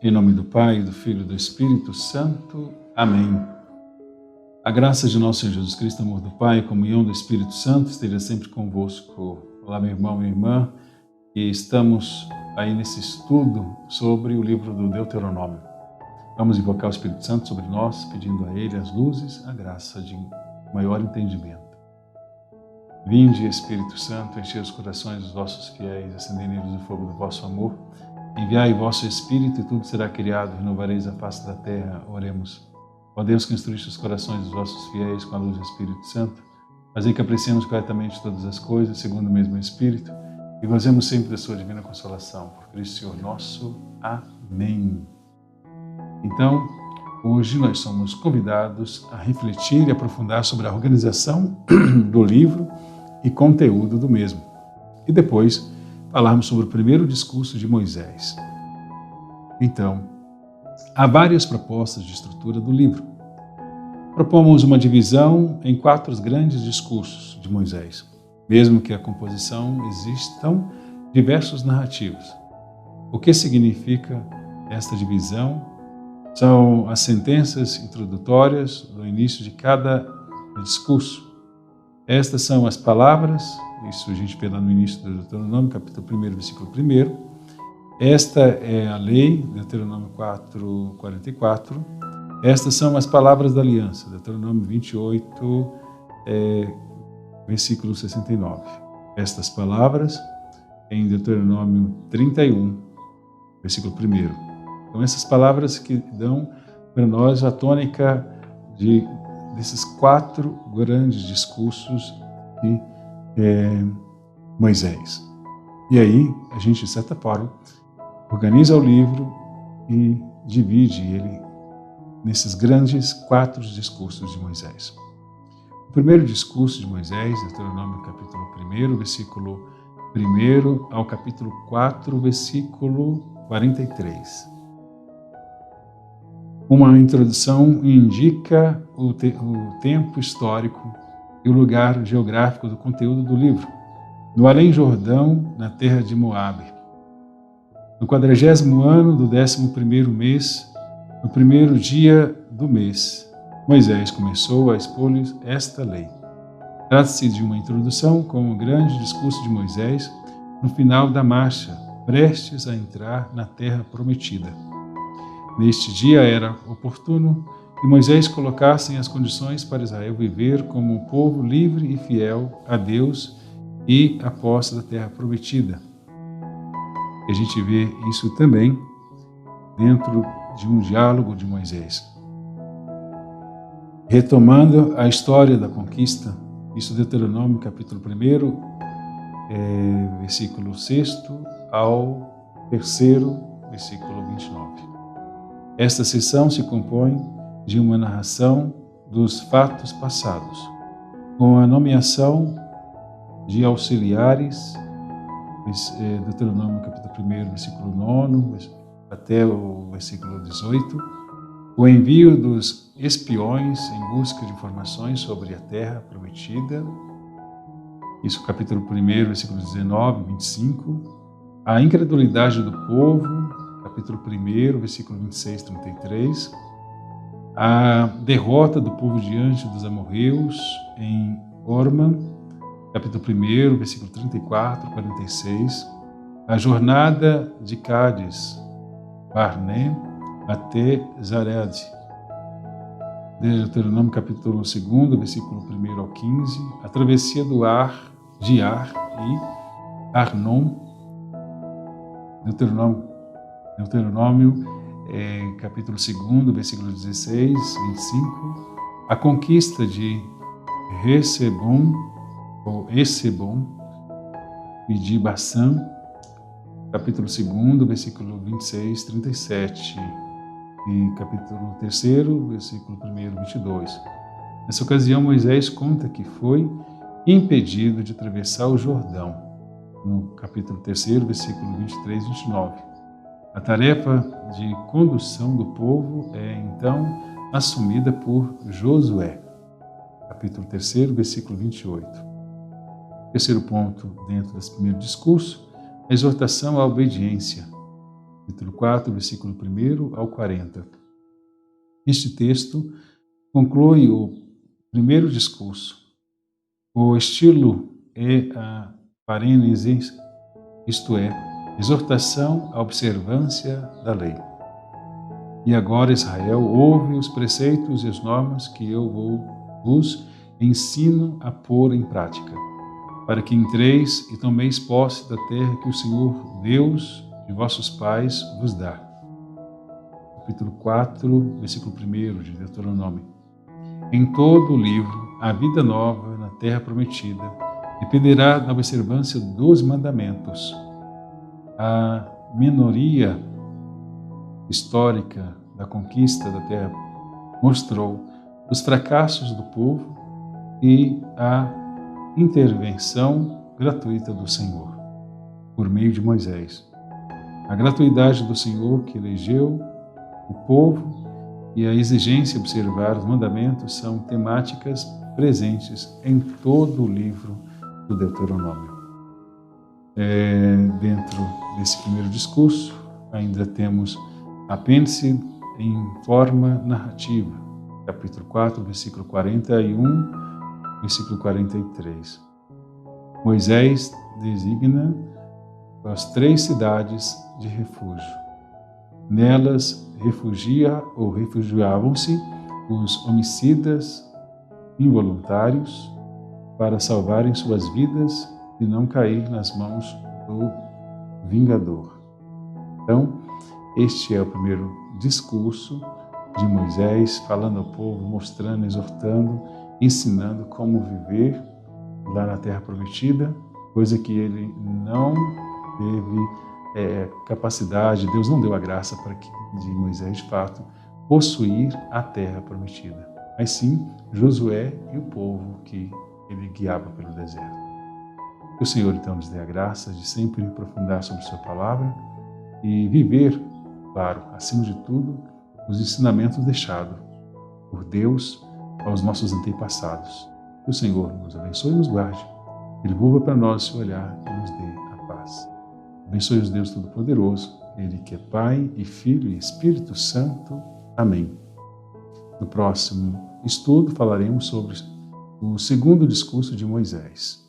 Em nome do Pai, do Filho e do Espírito Santo. Amém. A graça de nosso Senhor Jesus Cristo, amor do Pai, a comunhão do Espírito Santo esteja sempre convosco. Olá, meu irmão, minha irmã. E estamos aí nesse estudo sobre o livro do Deuteronômio. Vamos invocar o Espírito Santo sobre nós, pedindo a Ele as luzes, a graça de maior entendimento. Vinde, Espírito Santo, enchei os corações dos vossos fiéis, acendei neles o fogo do vosso amor. Enviai o vosso Espírito e tudo será criado, renovareis a face da terra. Oremos. Ó Deus, que instruíste os corações dos vossos fiéis com a luz do Espírito Santo, fazei que apreciemos corretamente todas as coisas, segundo o mesmo Espírito, e gozemos sempre da sua divina consolação. Por Cristo Senhor nosso. Amém. Então, hoje nós somos convidados a refletir e aprofundar sobre a organização do livro e conteúdo do mesmo. E depois, falarmos sobre o primeiro discurso de Moisés. Então, há várias propostas de estrutura do livro. Propomos uma divisão em 4 grandes discursos de Moisés, mesmo que a composição existam diversos narrativos. O que significa esta divisão? São as sentenças introdutórias do início de cada discurso. Estas são as palavras, isso a gente vê lá no início do Deuteronômio, capítulo 1, versículo 1. Esta é a lei, Deuteronômio 4, 44. Estas são as palavras da aliança, Deuteronômio 28, versículo 69. Estas palavras em Deuteronômio 31, versículo 1. Então, essas palavras que dão para nós a tônica desses 4 grandes discursos de Moisés. E aí, a gente, de certa forma, organiza o livro e divide ele nesses grandes 4 discursos de Moisés. O primeiro discurso de Moisés, Deuteronômio capítulo 1, versículo 1 ao capítulo 4, versículo 43. Uma introdução indica o tempo histórico e o lugar geográfico do conteúdo do livro. No Além Jordão, na terra de Moabe. No 40º ano do 11º mês, no primeiro dia do mês, Moisés começou a expor-lhes esta lei. Trata-se de uma introdução com o grande discurso de Moisés no final da marcha, prestes a entrar na terra prometida. Neste dia era oportuno que Moisés colocasse as condições para Israel viver como um povo livre e fiel a Deus e a posse da terra prometida. E a gente vê isso também dentro de um diálogo de Moisés. Retomando a história da conquista, isso Deuteronômio capítulo 1, versículo 6 ao 3º, versículo 29. Esta seção se compõe de uma narração dos fatos passados, com a nomeação de auxiliares, Deuteronômio capítulo 1, versículo 9 até o versículo 18, o envio dos espiões em busca de informações sobre a terra prometida, isso capítulo 1, versículo 19 e 25, a incredulidade do povo, capítulo 1, versículo 26 e 33, a derrota do povo diante dos amorreus em Orma, capítulo 1, versículo 34 e 46, a jornada de Cádiz, Barné, até Zared, Deuteronômio capítulo 2, versículo 1 ao 15, a travessia de Ar e Arnon, Deuteronômio capítulo 2, versículo 16, 25, a conquista de Recebom e de Bassã, capítulo 2, versículo 26, 37, e capítulo 3, versículo 1, 22. Nessa ocasião, Moisés conta que foi impedido de atravessar o Jordão, no capítulo 3, versículo 23 e 29. A tarefa de condução do povo é, então, assumida por Josué, capítulo 3, versículo 28. Terceiro ponto dentro desse primeiro discurso, a exortação à obediência. capítulo 4, versículo 1 ao 40. Este texto conclui o primeiro discurso. O estilo é a parênese, isto é, exortação à observância da lei. E agora, Israel, ouve os preceitos e as normas que eu vos ensino a pôr em prática, para que entreis e tomeis posse da terra que o Senhor, Deus de vossos pais, vos dá. Capítulo 4, versículo 1 de Deuteronômio. Em todo o livro, a vida nova na terra prometida dependerá da observância dos mandamentos. A minoria histórica da conquista da terra mostrou os fracassos do povo e a intervenção gratuita do Senhor, por meio de Moisés. A gratuidade do Senhor que elegeu o povo e a exigência de observar os mandamentos são temáticas presentes em todo o livro do Deuteronômio. Dentro desse primeiro discurso, ainda temos apêndice em forma narrativa, capítulo 4, versículo 41, versículo 43. Moisés designa as 3 cidades de refúgio. Nelas refugiavam-se os homicidas involuntários para salvarem suas vidas e não cair nas mãos do vingador. Então, este é o primeiro discurso de Moisés, falando ao povo, mostrando, exortando, ensinando como viver lá na Terra Prometida, coisa que ele não teve capacidade, Deus não deu a graça para que de Moisés, de fato, possuir a Terra Prometida, mas sim Josué e o povo que ele guiava pelo deserto. Que o Senhor, então, nos dê a graça de sempre aprofundar sobre sua palavra e viver, claro, acima de tudo, os ensinamentos deixados por Deus aos nossos antepassados. Que o Senhor nos abençoe e nos guarde. Ele volva para nós seu olhar e nos dê a paz. Abençoe os Deus Todo-Poderoso, Ele que é Pai e Filho e Espírito Santo. Amém. No próximo estudo falaremos sobre o segundo discurso de Moisés.